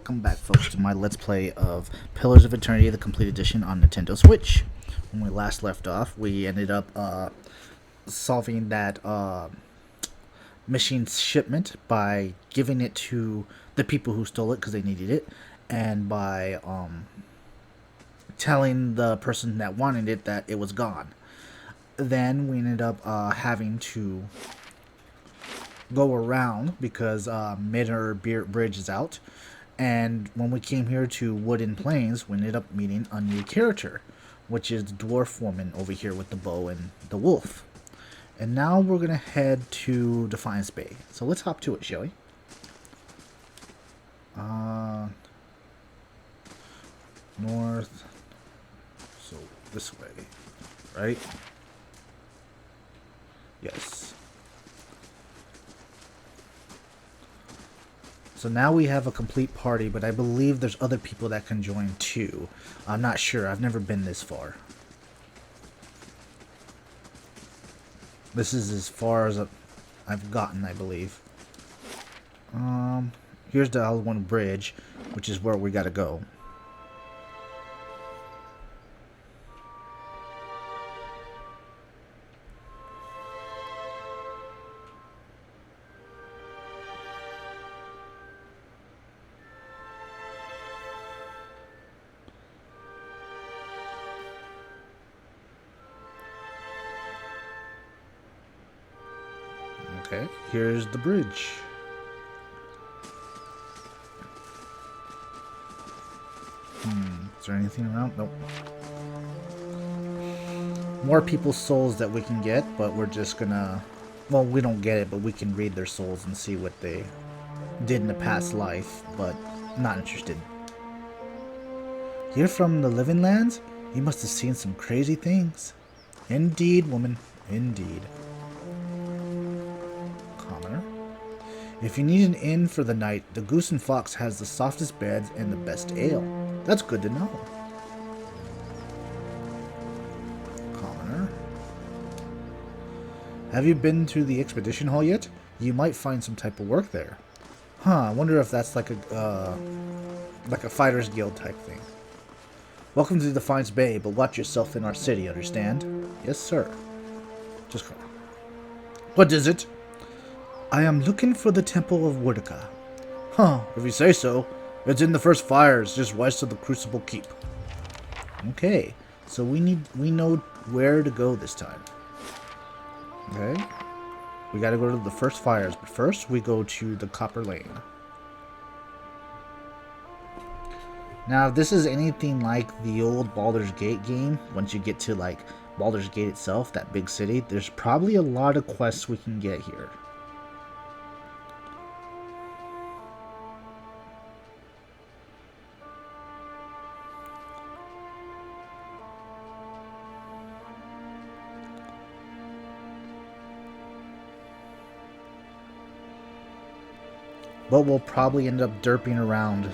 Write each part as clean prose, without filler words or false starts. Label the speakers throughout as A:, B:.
A: Welcome back, folks, to my Let's Play of Pillars of Eternity, the Complete Edition on Nintendo Switch. When we last left off, we ended up solving that machine shipment by giving it to the people who stole it because they needed it, and by telling the person that wanted it that it was gone. Then we ended up having to go around because Midder Bridge is out. And when we came here to Wooden Plains, we ended up meeting a new character, which is the dwarf woman over here with the bow and the wolf. And now we're going to head to Defiance Bay. So let's hop to it, shall we? North. So this way, right? Yes. So now we have a complete party, but I believe there's other people that can join too. I'm not sure. I've never been this far. This is as far as I've gotten, I believe. Here's the L1 bridge, which is where we gotta go. Okay, here's the bridge. Is there anything around? Nope. More people's souls that we can get, but we're just gonna... Well, we don't get it, but we can read their souls and see what they did in a past life, but not interested. You're from the Living Lands? You must have seen some crazy things. Indeed, woman. Indeed. If you need an inn for the night, the Goose and Fox has the softest beds and the best ale. That's good to know. Commoner. Have you been to the expedition hall yet? You might find some type of work there. I wonder if that's like a fighter's guild type thing. Welcome to Defiance Bay, but watch yourself in our city, understand? Yes, sir. Just come. What is it? I am looking for the Temple of Wurtica. If you say so. It's in the first fires, just west of the Crucible Keep. Okay, so we know where to go this time. Okay. We gotta go to the first fires, but first we go to the Copper Lane. Now, if this is anything like the old Baldur's Gate game, once you get to like Baldur's Gate itself, that big city, there's probably a lot of quests we can get here. But we'll probably end up derping around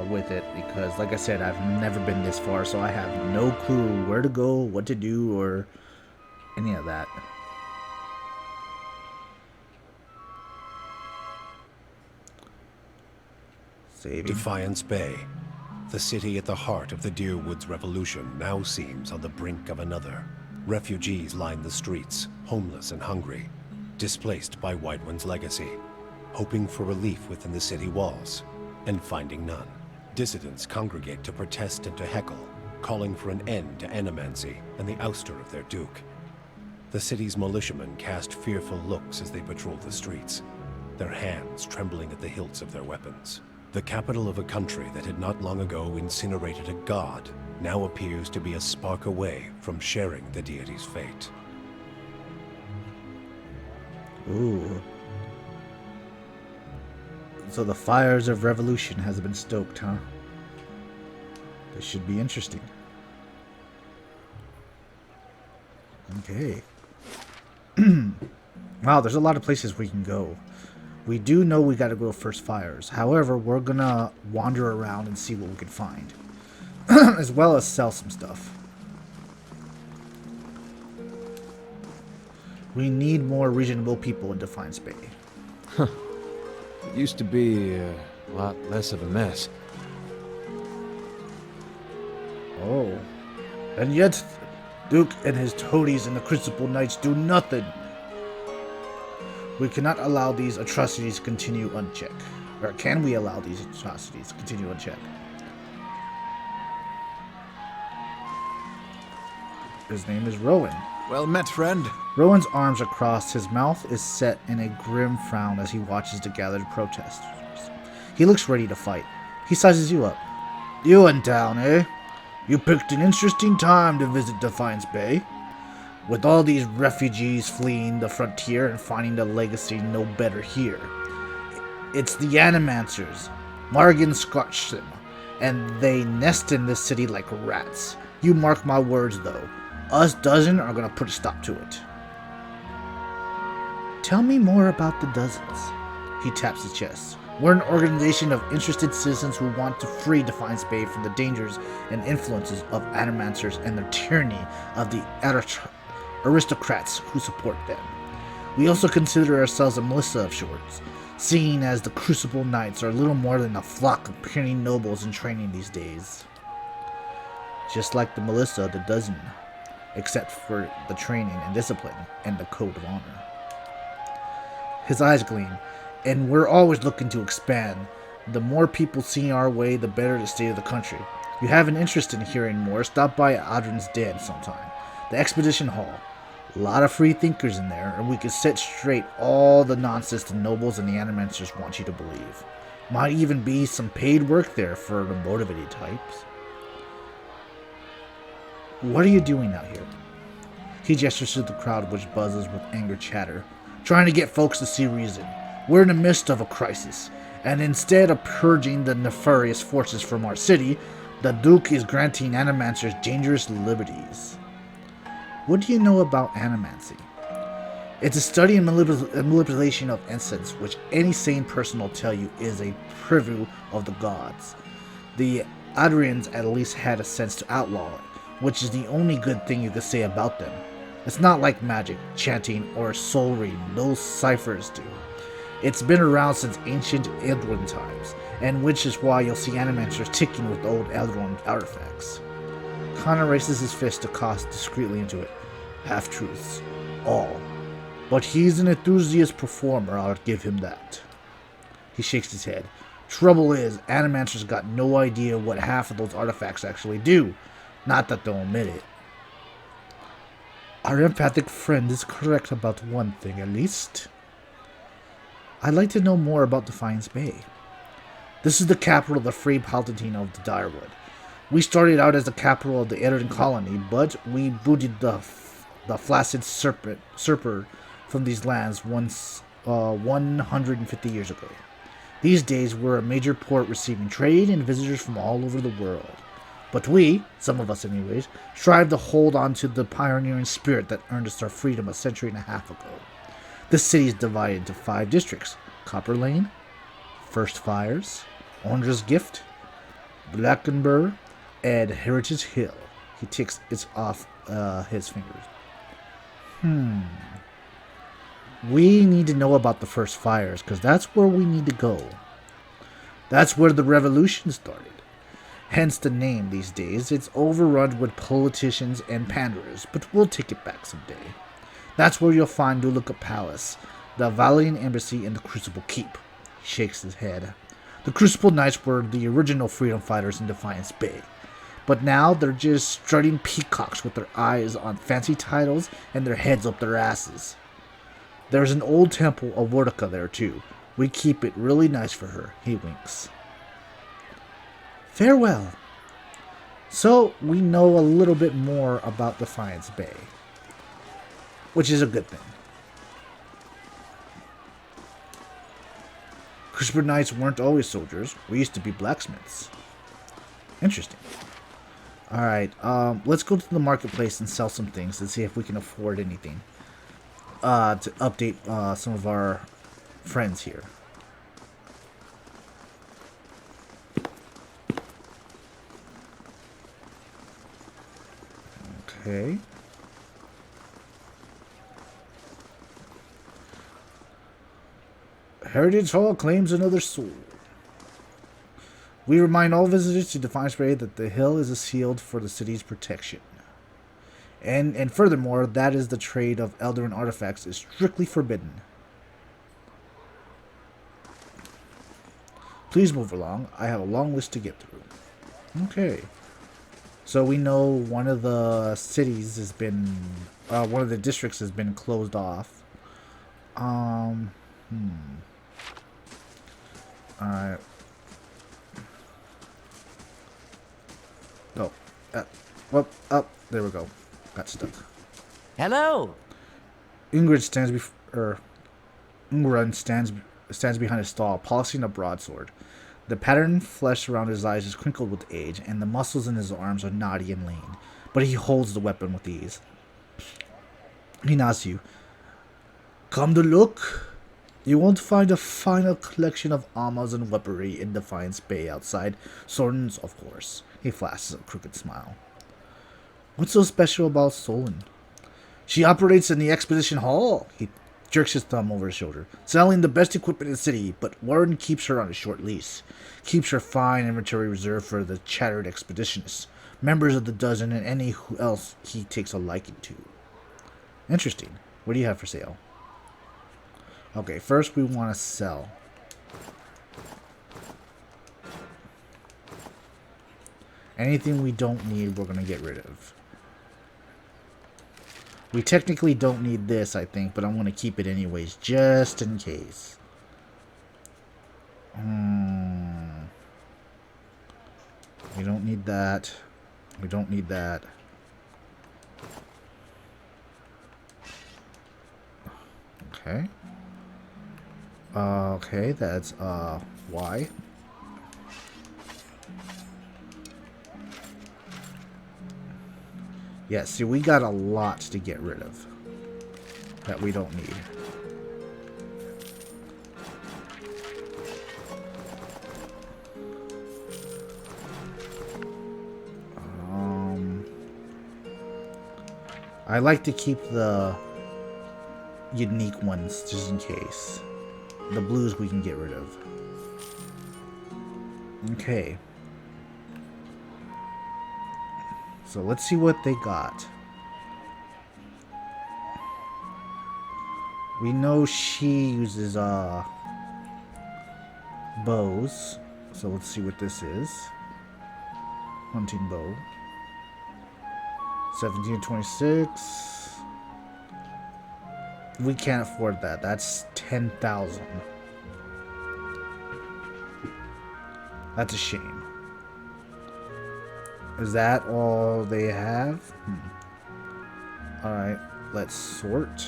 A: with it because, like I said, I've never been this far, so I have no clue where to go, what to do, or any of that. Saving.
B: Defiance Bay. The city at the heart of the Deerwoods Revolution now seems on the brink of another. Refugees line the streets, homeless and hungry, displaced by Whiterun's legacy, hoping for relief within the city walls, and finding none. Dissidents congregate to protest and to heckle, calling for an end to animancy and the ouster of their duke. The city's militiamen cast fearful looks as they patrol the streets, their hands trembling at the hilts of their weapons. The capital of a country that had not long ago incinerated a god now appears to be a spark away from sharing the deity's fate.
A: Ooh. So the fires of revolution has been stoked, huh? This should be interesting. Okay. Wow, there's a lot of places we can go. We do know we gotta go first fires. However, we're gonna wander around and see what we can find. As well as sell some stuff. We need more reasonable people in Defiance Bay.
C: It used to be a lot less of a mess.
A: Oh. And yet, Duke and his toadies and the Crucible Knights do nothing. We cannot allow these atrocities to continue unchecked. Or can we allow these atrocities to continue unchecked? His name is Rowan.
C: Well met, friend.
A: Rowan's arms are crossed. His mouth is set in a grim frown as he watches the gathered protesters. He looks ready to fight. He sizes you up. You in town, eh? You picked an interesting time to visit Defiance Bay. With all these refugees fleeing the frontier and finding the legacy no better here. It's the Animancers. Morgan scorched them, and they nest in this city like rats. You mark my words, though. Us dozen are gonna put a stop to it. Tell me more about the dozens. He taps his chest. We're an organization of interested citizens who want to free Defiance Bay from the dangers and influences of Animancers and the tyranny of the aristocrats who support them. We also consider ourselves a militia of sorts, seeing as the Crucible Knights are little more than a flock of puny nobles in training these days. Just like the militia of the dozen, except for the training and discipline and the code of honor. His eyes gleam, and we're always looking to expand. The more people see our way, the better the state of the country. If you have an interest in hearing more, stop by Adrian's Den sometime. The Expedition Hall. A lot of free thinkers in there, and we can set straight all the nonsense the nobles and the Animancers want you to believe. Might even be some paid work there for the motivated types. What are you doing out here? He gestures to the crowd, which buzzes with anger chatter, trying to get folks to see reason. We're in the midst of a crisis, and instead of purging the nefarious forces from our city, the Duke is granting Animancers dangerous liberties. What do you know about animancy? It's a study and manipulation of essence, which any sane person will tell you is a preview of the gods. The Adrians at least had a sense to outlaw it, which is the only good thing you could say about them. It's not like magic, chanting, or soul reading those ciphers do. It's been around since ancient Eldron times, and which is why you'll see Animancers ticking with old Eldron artifacts. Connor raises his fist to toss discreetly into it. Half-truths. All. But he's an enthusiast performer, I'll give him that. He shakes his head. Trouble is, Animancers got no idea what half of those artifacts actually do. Not that they'll admit it. Our empathic friend is correct about one thing, at least. I'd like to know more about Defiance Bay. This is the capital of the Free Palatine of the Direwood. We started out as the capital of the Erin colony, but we booted the flaccid serpent from these lands 150 years ago. These days, we're a major port receiving trade and visitors from all over the world. But we, some of us anyways, strive to hold on to the pioneering spirit that earned us our freedom a century and a half ago. This city is divided into 5 districts: Copper Lane, First Fires, Orange's Gift, Blackenburg, and Heritage Hill. He ticks it off his fingers. We need to know about the First Fires, because that's where we need to go. That's where the revolution started. Hence the name these days. It's overrun with politicians and panderers, but we'll take it back someday. That's where you'll find Duluca Palace, the Valian Embassy, and the Crucible Keep. He shakes his head. The Crucible Knights were the original freedom fighters in Defiance Bay. But now they're just strutting peacocks with their eyes on fancy titles and their heads up their asses. There's an old temple of Vortica there too. We keep it really nice for her. He winks. Farewell. So we know a little bit more about Defiance Bay, which is a good thing. Crucible Knights weren't always soldiers. We used to be blacksmiths. Interesting. Alright, let's go to the marketplace and sell some things and see if we can afford anything. To update some of our friends here. Okay. Heritage Hall claims another soul. We remind all visitors to Defiance Bay that the hill is a shield for the city's protection. And furthermore, that is the trade of Eldarin artifacts is strictly forbidden. Please move along. I have a long list to get through. Okay. So we know one of the cities has been, one of the districts has been closed off. Alright. Oh. Well, up. There we go. Got stuck.
C: Hello.
A: Ingrid stands behind a stall, polishing a broadsword. The patterned flesh around his eyes is crinkled with age, and the muscles in his arms are knotty and lean. But he holds the weapon with ease. He nods to you. Come to look. You won't find a finer collection of armors and weaponry in Defiance Bay outside Sorden's, of course. He flashes a crooked smile. What's so special about Solon? She operates in the Expedition Hall. He jerks his thumb over his shoulder. Selling the best equipment in the city, but Warren keeps her on a short lease. Keeps her fine inventory reserved for the chattered expeditionists, members of the dozen, and any who else he takes a liking to. Interesting. What do you have for sale? Okay, first we want to sell. Anything we don't need, we're going to get rid of. We technically don't need this, I think, but I'm going to keep it anyways, just in case. We don't need that. We don't need that. Okay. Okay, that's, why? Yeah, see, we got a lot to get rid of that we don't need. I like to keep the unique ones just in case. The blues we can get rid of. Okay. So let's see what they got. We know she uses bows. So let's see what this is. Hunting bow. 1726. We can't afford that. That's 10,000. That's a shame. Is that all they have? Alright, let's sort.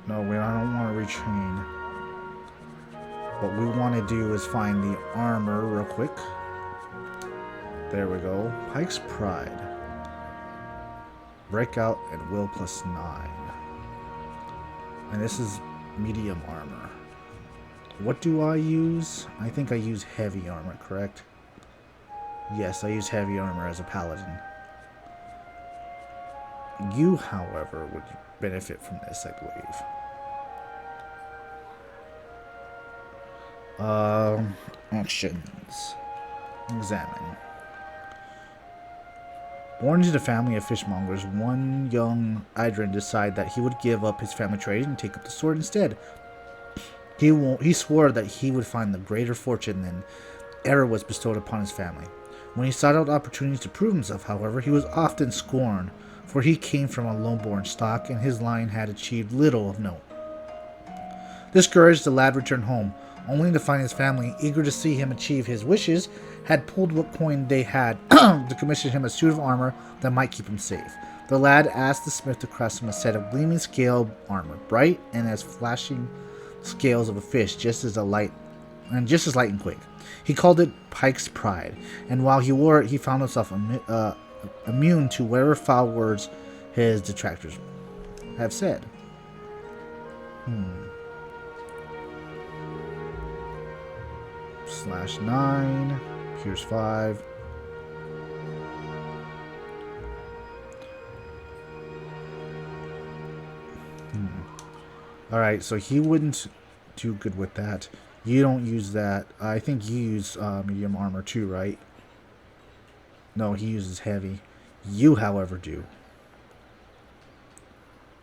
A: No, I don't want to retrain. What we want to do is find the armor real quick. There we go. Pike's Pride. Breakout and Will +9. And this is medium armor. What do I use? I think I use heavy armor, correct? Yes, I use heavy armor as a paladin. You, however, would benefit from this, I believe. Actions. Examine. Born into the family of fishmongers, one young Idrin decided that he would give up his family trade and take up the sword instead. He swore that he would find the greater fortune than ever was bestowed upon his family. When he sought out opportunities to prove himself, however, he was often scorned, for he came from a lone-born stock and his line had achieved little of note. Discouraged, the lad returned home, only to find his family, eager to see him achieve his wishes, had pulled what coin they had to commission him a suit of armor that might keep him safe. The lad asked the smith to craft him a set of gleaming scale armor, bright and as flashing scales of a fish, just as light and quick. He called it Pike's Pride, and while he wore it, he found himself immune to whatever foul words his detractors have said. /9, Pierce 5. Alright, so he wouldn't do good with that. You don't use that. I think you use medium armor too, right? No, he uses heavy. You, however, do.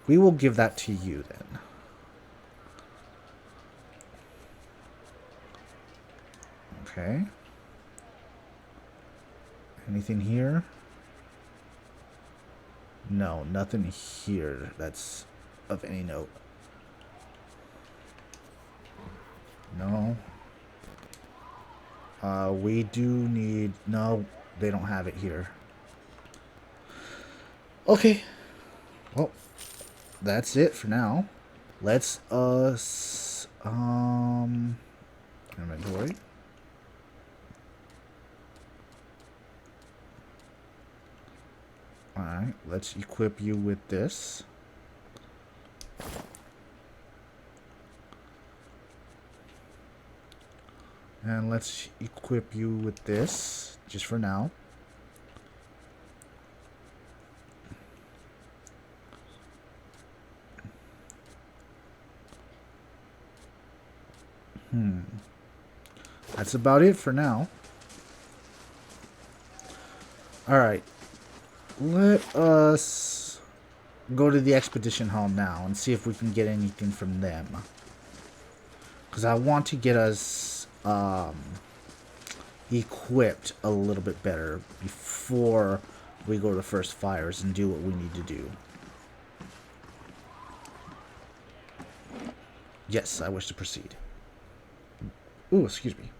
A: We will give that to you then. Okay. Anything here? No, nothing here that's of any note. No. We do need... No, they don't have it here. Okay. Well, that's it for now. Let's, inventory. Alright, let's equip you with this. And let's equip you with this, just for now. That's about it for now. Alright. Let us go to the expedition hall now and see if we can get anything from them. Because I want to get us equipped a little bit better before we go to the first fires and do what we need to do. Yes, I wish to proceed. Ooh, excuse me.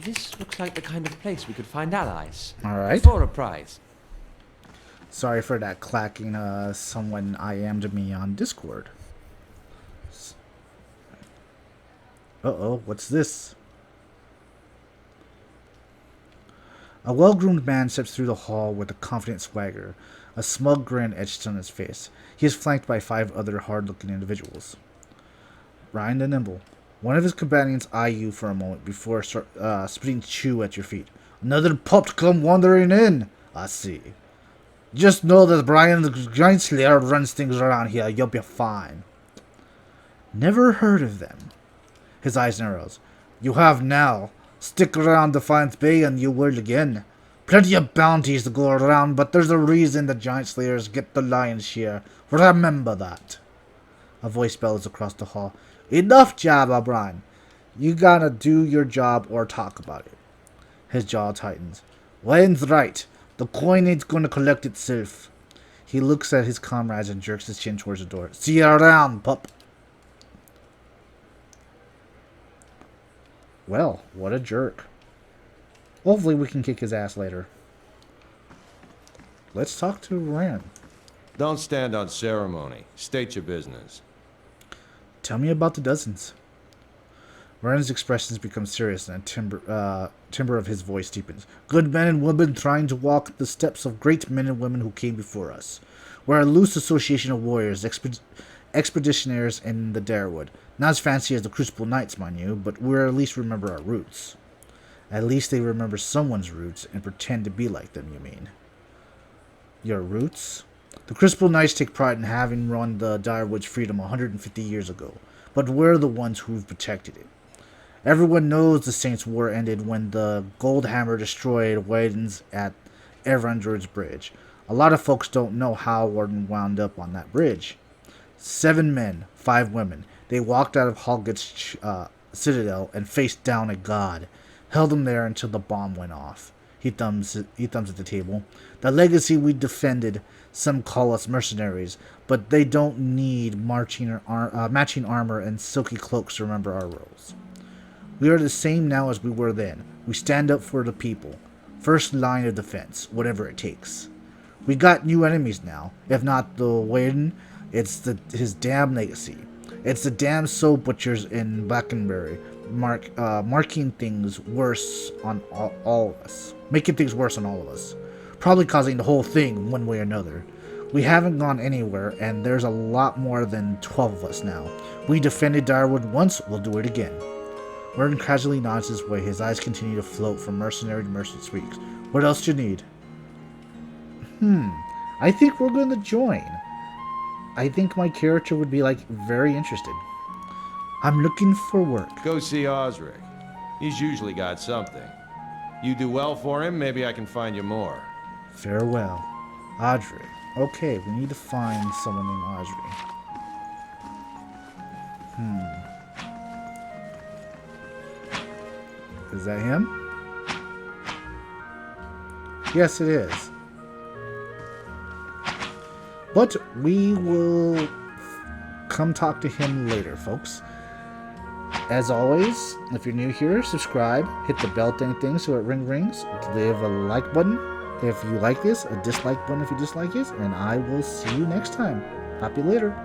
C: This looks like the kind of place we could find allies.
A: Alright.
C: For a prize.
A: Sorry for that clacking. Someone IM'd me on Discord. Uh-oh, what's this? A well-groomed man steps through the hall with a confident swagger, a smug grin etched on his face. He is flanked by 5 other hard-looking individuals. Ryan the Nimble. One of his companions eye you for a moment before spitting chew at your feet. Another pup to come wandering in. I see. Just know that Brian the Giant Slayer runs things around here. You'll be fine. Never heard of them. His eyes narrows. You have now. Stick around Defiance Bay and you will again. Plenty of bounties to go around, but there's a reason the Giant Slayers get the lion's share. Remember that. A voice bellows across the hall. Enough, Jab O'Brien. You gotta do your job or talk about it. His jaw tightens. Wayne's right. The coin ain't gonna collect itself. He looks at his comrades and jerks his chin towards the door. See you around, pup. Well, what a jerk. Hopefully we can kick his ass later. Let's talk to Rand.
D: Don't stand on ceremony. State your business.
A: Tell me about the dozens. Rand's expressions become serious and the timbre of his voice deepens. Good men and women trying to walk the steps of great men and women who came before us. We're a loose association of warriors, expeditionaries in the Darewood. Not as fancy as the Crucible Knights, mind you, but we at least remember our roots. At least they remember someone's roots and pretend to be like them, you mean. Your roots? The Crucible Knights take pride in having won the Direwood's freedom 150 years ago, but we're the ones who've protected it. Everyone knows the Saints' War ended when the Gold Hammer destroyed Waden's at Erandruid's Bridge. A lot of folks don't know how Warden wound up on that bridge. 7 men, 5 women. They walked out of Holget's citadel and faced down a god. Held him there until the bomb went off. He thumbs at the table. The legacy we defended. Some call us mercenaries, but they don't need matching armor and silky cloaks to remember our roles. We are the same now as we were then. We stand up for the people. First line of defense, whatever it takes. We got new enemies now. If not the Waden, It's his damn legacy. It's the damn soap butchers in Blackenbury marking things worse on all of us. Making things worse on all of us. Probably causing the whole thing one way or another. We haven't gone anywhere, and there's a lot more than 12 of us now. We defended Darwood once, we'll do it again. Merton casually nods his way. His eyes continue to float from mercenary to mercenary speaks. What else do you need? I think we're going to join. I think my character would be, like, very interested. I'm looking for work.
D: Go see Osric. He's usually got something. You do well for him, maybe I can find you more.
A: Farewell. Audrey. Okay, we need to find someone named Audrey. Is that him? Yes, it is. But we will come talk to him later, folks. As always, if you're new here, subscribe, hit the bell thing so it rings, leave a like button if you like this, a dislike button if you dislike it, and I will see you next time. Happy later.